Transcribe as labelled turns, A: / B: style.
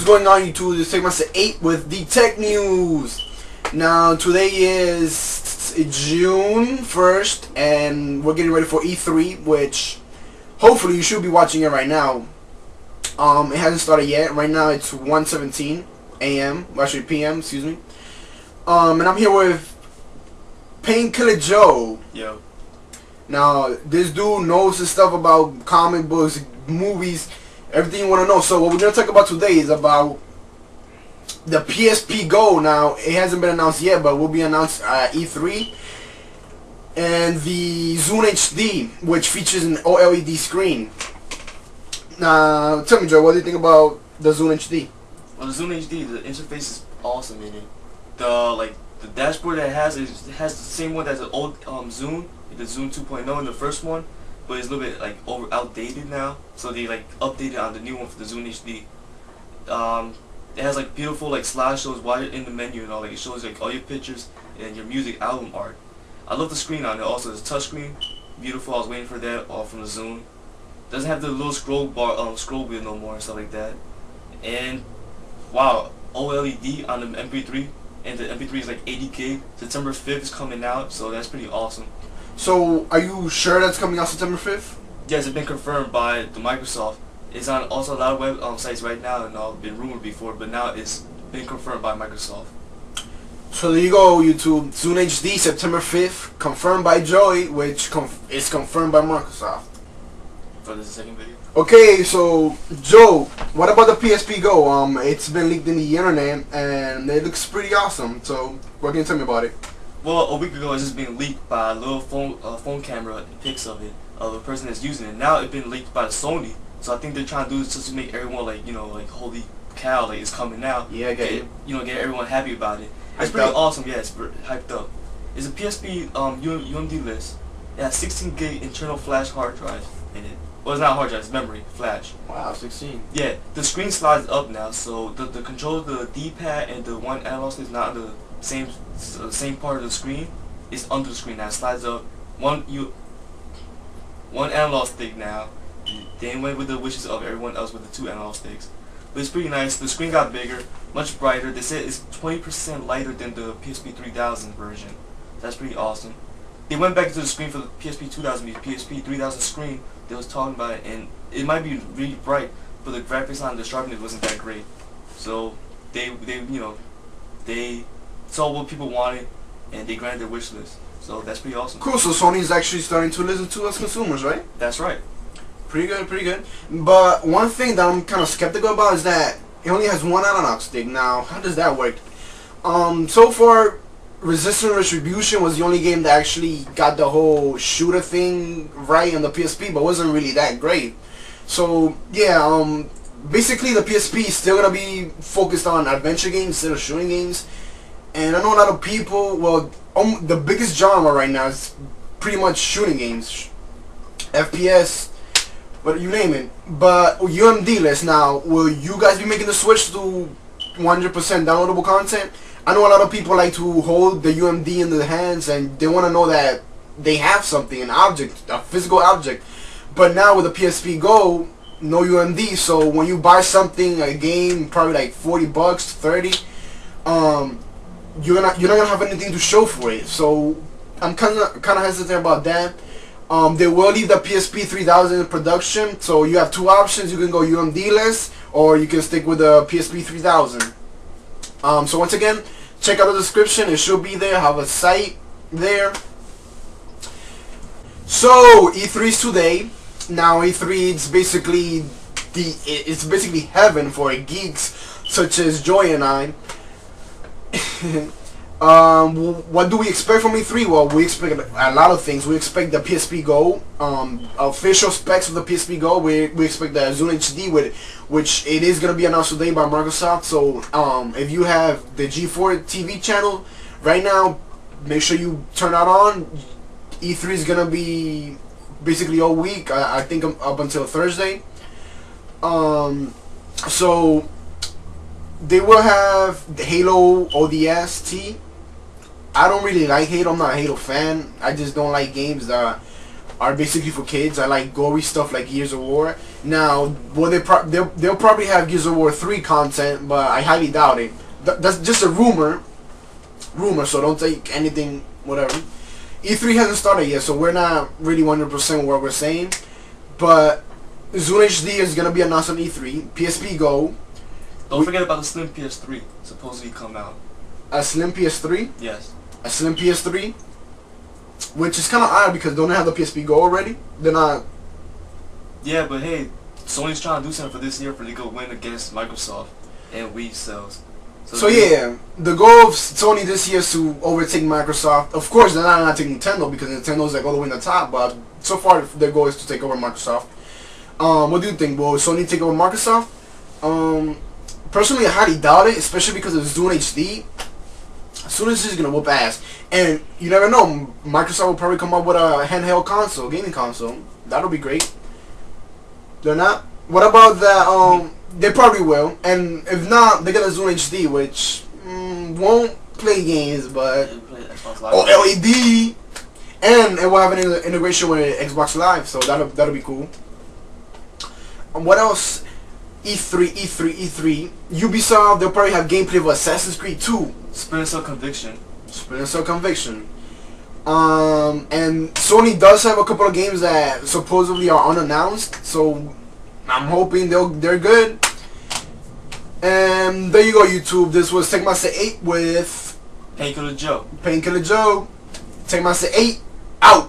A: going on YouTube? This is Techmaster 8 with the tech news. Now today is June 1st and we're getting ready for E3, which hopefully you should be watching it right now. It hasn't started yet. Right now it's 1:17 a.m. actually p.m. excuse me. And I'm here with Painkiller Joe.
B: Yo.
A: Now this dude knows his stuff about comic books, movies, everything you want to know. So what we're going to talk about today is about the PSP Go. Now it hasn't been announced yet, but will be announced at E3. And the Zune HD, which features an OLED screen. Now tell me, Joe, what do you think about the Zune HD?
B: Well, the Zune HD, the interface is awesome in it. The dashboard that it has the same one as the old Zune, the Zune 2.0 in the first one, but it's a little bit outdated now. So they updated on the new one for the Zune HD. It has beautiful slideshows while you're in the menu and all. It shows all your pictures and your music album art. I love the screen on it. Also, it's a touch screen, beautiful. I was waiting for that from the Zune. Doesn't have the little scroll wheel no more and stuff like that. And wow, OLED on the MP3, and the MP3 is 80 gig. September 5th is coming out, so that's pretty awesome.
A: So are you sure that's coming out September 5th?
B: Yes, it's been confirmed by the Microsoft. It's on also a lot of web sites right now, and been rumored before, but now it's been confirmed by Microsoft.
A: So there you go, YouTube. Zune HD, September 5th, confirmed by Joey, which is confirmed by Microsoft.
B: For this second video.
A: Okay, so Joe, what about the PSP Go? It's been leaked in the internet, and it looks pretty awesome. So what can you tell me about it?
B: Well, a week ago, it's just been leaked by a little phone camera pics of it, of the person that's using it. Now it's been leaked by the Sony, so I think they're trying to do this just to make everyone holy cow, it's coming out.
A: Yeah, get
B: everyone happy about it. It's pretty awesome. Yeah, it's hyped up. It's a PSP UMD list. It has 16 gig internal flash hard drive in it. Well, it's not hard drive, it's memory, flash.
A: Wow, 16.
B: Yeah, the screen slides up now, so the controller, the D-pad, and the one analog stick is not on the same part of the screen. It's under the screen now. It slides up. One analog stick now. They went with the wishes of everyone else with the two analog sticks. But it's pretty nice. The screen got bigger, much brighter. They said it's 20% lighter than the PSP 3000 version. That's pretty awesome. They went back to the screen for the PSP 2000, the PSP 3000 screen. They was talking about it, and it might be really bright, but the graphics on the sharpness wasn't that great. So they saw what people wanted, and they granted their wish list. So that's pretty awesome.
A: Cool. So Sony's actually starting to listen to us consumers, right?
B: That's right.
A: Pretty good, pretty good. But one thing that I'm kind of skeptical about is that it only has one analog stick. Now, how does that work? So far, Resistance Retribution was the only game that actually got the whole shooter thing right on the PSP, but wasn't really that great. So yeah, basically the PSP is still gonna be focused on adventure games instead of shooting games. And I know a lot of people. Well, the biggest genre right now is pretty much shooting games, FPS, but you name it. But UMD list now, will you guys be making the switch to 100% downloadable content? I know a lot of people like to hold the UMD in their hands and they want to know that they have something, an object, a physical object. But now with the PSP Go, no UMD, so when you buy something, a game, probably $40, 30, you're not gonna have anything to show for it. So I'm kind of hesitant about that. They will leave the PSP 3000 in production, so you have two options. You can go UMD-less, or you can stick with the PSP 3000. So once again, check out the description. It should be there. I have a site there. So E3 is today. Now E3 is basically heaven for geeks such as Joy and I. What do we expect from E3? Well, we expect a lot of things. We expect the PSP Go, official specs of the PSP Go. We expect the Zune HD, which it is going to be announced today by Microsoft. So if you have the G4 TV channel right now, make sure you turn that on. E3 is going to be basically all week, I think up until Thursday. So they will have the Halo ODST. I don't really like Halo. I'm not a Halo fan. I just don't like games that are basically for kids. I like gory stuff like Gears of War. Now, will they'll probably have Gears of War 3 content, but I highly doubt it. That's just a rumor, so don't take anything, whatever. E3 hasn't started yet, so we're not really 100% what we're saying. But Zune HD is gonna be announced on E3. PSP Go.
B: Don't forget about the Slim PS3. Supposedly come out.
A: A Slim PS3.
B: Yes.
A: A Slim PS3. Which is kind of odd because don't they have the PSP Go already? They're not.
B: Yeah, but hey, Sony's trying to do something for this year for they go win against Microsoft and Wii sales.
A: So yeah, the goal of Sony this year is to overtake Microsoft. Of course, they're not taking Nintendo because Nintendo's like all the way in the top. But so far, their goal is to take over Microsoft. What do you think? Will Sony take over Microsoft? Personally, I highly doubt it, especially because of Zune HD. Zune HD is gonna whoop ass, and you never know. Microsoft will probably come up with a handheld console, gaming console. That'll be great. They're not. What about that? They probably will, and if not, they got a Zune HD, which won't play games, but LED, and it will have an integration with Xbox Live, so that'll be cool. What else? E3. Ubisoft, they'll probably have gameplay of Assassin's Creed 2.
B: Splinter Cell Conviction.
A: And Sony does have a couple of games that supposedly are unannounced, so I'm hoping they're good. And there you go, YouTube. This was Tech Master 8 with
B: Painkiller Joe.
A: Tech Master 8 out.